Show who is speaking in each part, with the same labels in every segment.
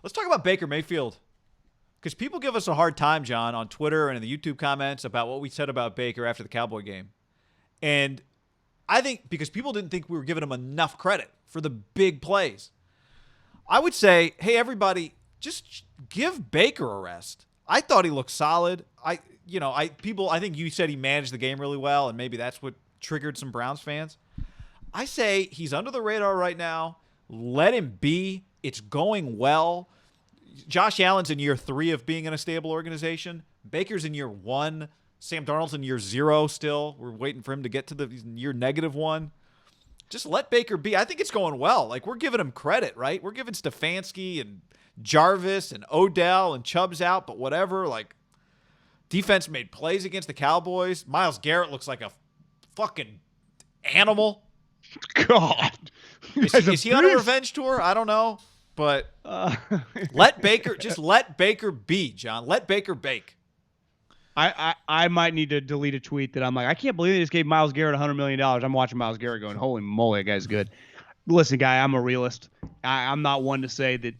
Speaker 1: Let's talk about Baker Mayfield. Because people give us a hard time, John, on Twitter and in the YouTube comments about what we said about Baker after the Cowboy game. And I think because people didn't think we were giving him enough credit for the big plays. I would say, hey, everybody, just give Baker a rest. I thought he looked solid. I think you said he managed the game really well, and maybe that's what triggered some Browns fans. I say he's under the radar right now. Let him be. It's going well. Josh Allen's in year 3 of being in a stable organization. Baker's in year 1. Sam Darnold's in year 0 still. We're waiting for him to get to the year -1. Just let Baker be. I think it's going well. Like, we're giving him credit, right? We're giving Stefanski and Jarvis and Odell and Chubb's out, but whatever. Like, defense made plays against the Cowboys. Myles Garrett looks like a fucking animal.
Speaker 2: God.
Speaker 1: Is he on a revenge tour? I don't know. But let Baker be, John. Let Baker bake.
Speaker 2: I might need to delete a tweet that I'm like, I can't believe they just gave Myles Garrett $100 million. I'm watching Myles Garrett going, holy moly, that guy's good. Listen, guy, I'm a realist. I'm not one to say that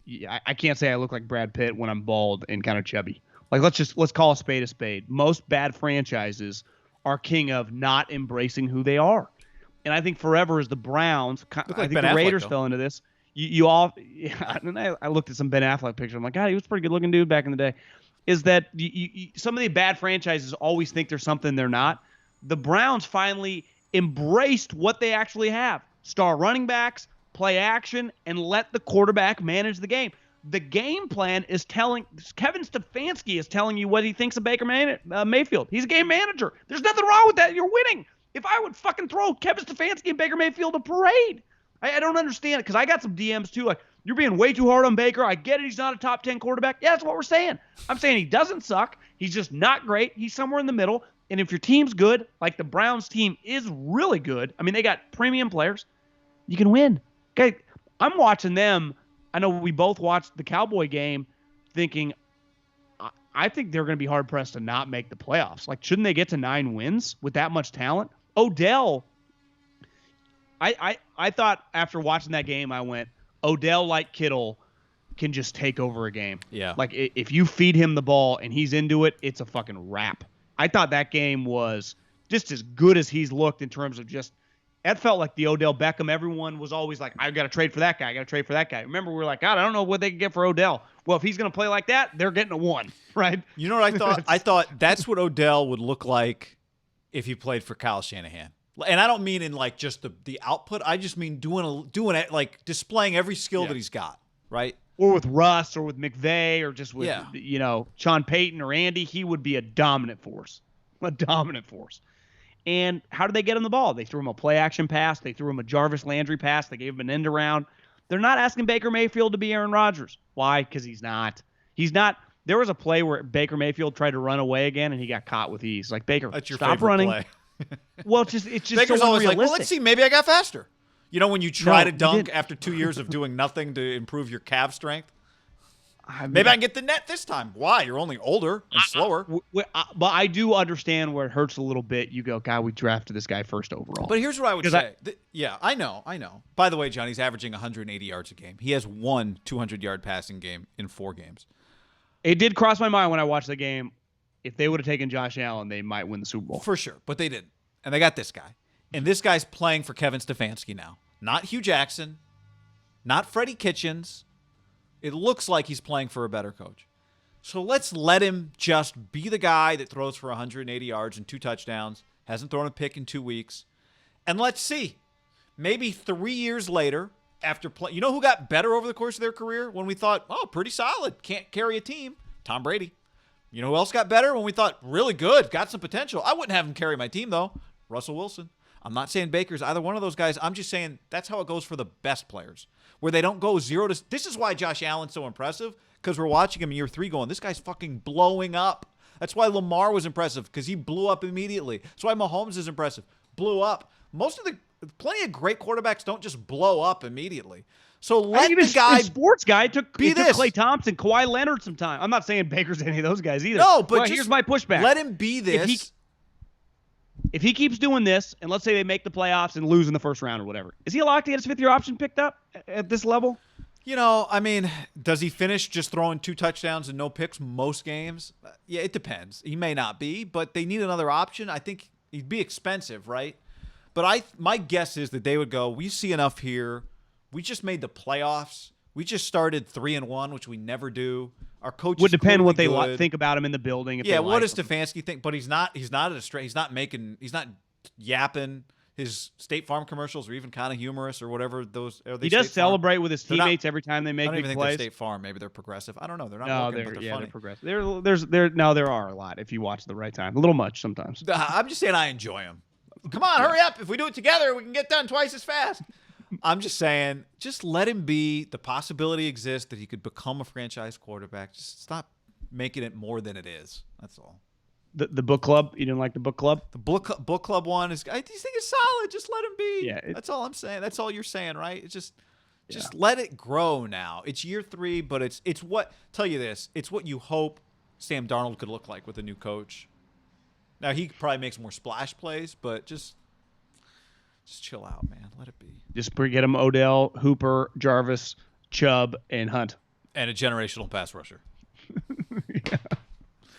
Speaker 2: I can't say I look like Brad Pitt when I'm bald and kind of chubby. Like, let's call a spade a spade. Most bad franchises are king of not embracing who they are. And I think forever as the Browns, I think the Raiders fell into this. And I looked at some Ben Affleck picture. I'm like, God, he was a pretty good looking dude back in the day. Is that some of the bad franchises always think there's something they're not. The Browns finally embraced what they actually have. Star running backs, play action, and let the quarterback manage the game. The game plan is telling – Kevin Stefanski is telling you what he thinks of Baker Mayfield. He's a game manager. There's nothing wrong with that. You're winning. If I would fucking throw Kevin Stefanski and Baker Mayfield a parade – I don't understand it because I got some DMs too. Like, you're being way too hard on Baker. I get it. He's not a top 10 quarterback. Yeah, that's what we're saying. I'm saying he doesn't suck. He's just not great. He's somewhere in the middle. And if your team's good, like the Browns team is really good. I mean, they got premium players. You can win. Okay, I'm watching them. I know we both watched the Cowboy game thinking, I think they're going to be hard-pressed to not make the playoffs. Like, shouldn't they get to 9 wins with that much talent? Odell, I thought after watching that game, I went, Odell, like Kittle, can just take over a game.
Speaker 1: Yeah.
Speaker 2: Like, if you feed him the ball and he's into it, it's a fucking wrap. I thought that game was just as good as he's looked in terms of just – that felt like the Odell Beckham. Everyone was always like, I got to trade for that guy. I got to trade for that guy. Remember, we were like, God, I don't know what they can get for Odell. Well, if he's going to play like that, they're getting a 1, right?
Speaker 1: You know what I thought? I thought that's what Odell would look like if he played for Kyle Shanahan. And I don't mean in like just the output. I just mean doing it, like displaying every skill that he's got, right?
Speaker 2: Or with Russ or with McVay or just with, Sean Payton or Andy, he would be a dominant force. A dominant force. And how did they get him the ball? They threw him a play-action pass. They threw him a Jarvis Landry pass. They gave him an end around. They're not asking Baker Mayfield to be Aaron Rodgers. Why? Because he's not. He's not. There was a play where Baker Mayfield tried to run away again, and he got caught with ease. Like, Baker,
Speaker 1: that's your
Speaker 2: stop
Speaker 1: favorite
Speaker 2: running.
Speaker 1: Play.
Speaker 2: Well, it's just
Speaker 1: Baker's
Speaker 2: so
Speaker 1: always
Speaker 2: unrealistic.
Speaker 1: like, well, let's see, maybe I got faster. You know, when you try to dunk after 2 years of doing nothing to improve your calf strength? Maybe I can get the net this time. Why? You're only older and slower.
Speaker 2: But I do understand where it hurts a little bit. You go, God, we drafted this guy first overall.
Speaker 1: But here's what I would say. I know. By the way, John, he's averaging 180 yards a game. He has one 200-yard passing game in 4 games.
Speaker 2: It did cross my mind when I watched the game. If they would have taken Josh Allen, they might win the Super Bowl.
Speaker 1: For sure, but they didn't. And they got this guy. And this guy's playing for Kevin Stefanski now. Not Hugh Jackson. Not Freddie Kitchens. It looks like he's playing for a better coach. So let's let him just be the guy that throws for 180 yards and 2 touchdowns, hasn't thrown a pick in 2 weeks. And let's see. Maybe 3 years later, after play, you know who got better over the course of their career when we thought, oh, pretty solid, can't carry a team? Tom Brady. You know who else got better when we thought, really good, got some potential? I wouldn't have him carry my team, though. Russell Wilson. I'm not saying Baker's either one of those guys. I'm just saying that's how it goes for the best players, where they don't go 0 to – this is why Josh Allen's so impressive, because we're watching him in year 3 going, this guy's fucking blowing up. That's why Lamar was impressive, because he blew up immediately. That's why Mahomes is impressive. Blew up. Plenty of great quarterbacks don't just blow up immediately. So let the guy –
Speaker 2: sports guy took Klay Thompson, Kawhi Leonard some time. I'm not saying Baker's any of those guys either.
Speaker 1: No, but
Speaker 2: here's my pushback.
Speaker 1: Let him be this.
Speaker 2: If he keeps doing this, and let's say they make the playoffs and lose in the first round or whatever, is he allowed to get his 5th-year option picked up at this level?
Speaker 1: I mean, does he finish just throwing 2 touchdowns and no picks most games? Yeah, it depends. He may not be, but they need another option. I think he'd be expensive, right? But my guess is that they would go, we see enough here. We just made the playoffs. We just started 3-1, which we never do. Our coach
Speaker 2: would depend what they
Speaker 1: good.
Speaker 2: think about him in the building. If
Speaker 1: yeah,
Speaker 2: what
Speaker 1: does Stefanski think? But he's not at a straight. He's not yapping. His State Farm commercials are even kind of humorous or whatever those are.
Speaker 2: He does celebrate with his teammates every time they make big
Speaker 1: plays. I don't even think
Speaker 2: plays.
Speaker 1: they're State Farm. Maybe they're progressive. I don't know. They're not.
Speaker 2: No,
Speaker 1: but they're funny.
Speaker 2: they're progressive. There are a lot if you watch at the right time. A little much sometimes.
Speaker 1: I'm just saying I enjoy them. Come on, hurry up! If we do it together, we can get done twice as fast. I'm just saying, just let him be. The possibility exists that he could become a franchise quarterback. Just stop making it more than it is. That's all.
Speaker 2: The book club? You didn't like the book club?
Speaker 1: The book club one is. I just think it's solid. Just let him be.
Speaker 2: Yeah,
Speaker 1: that's all I'm saying. That's all you're saying, right? It's just let it grow now. It's year 3, but it's what. Tell you this. It's what you hope Sam Darnold could look like with a new coach. Now he probably makes more splash plays, but just chill out, man. Let it be.
Speaker 2: Just get him Odell, Hooper, Jarvis, Chubb, and Hunt.
Speaker 1: And a generational pass rusher.
Speaker 2: Yeah.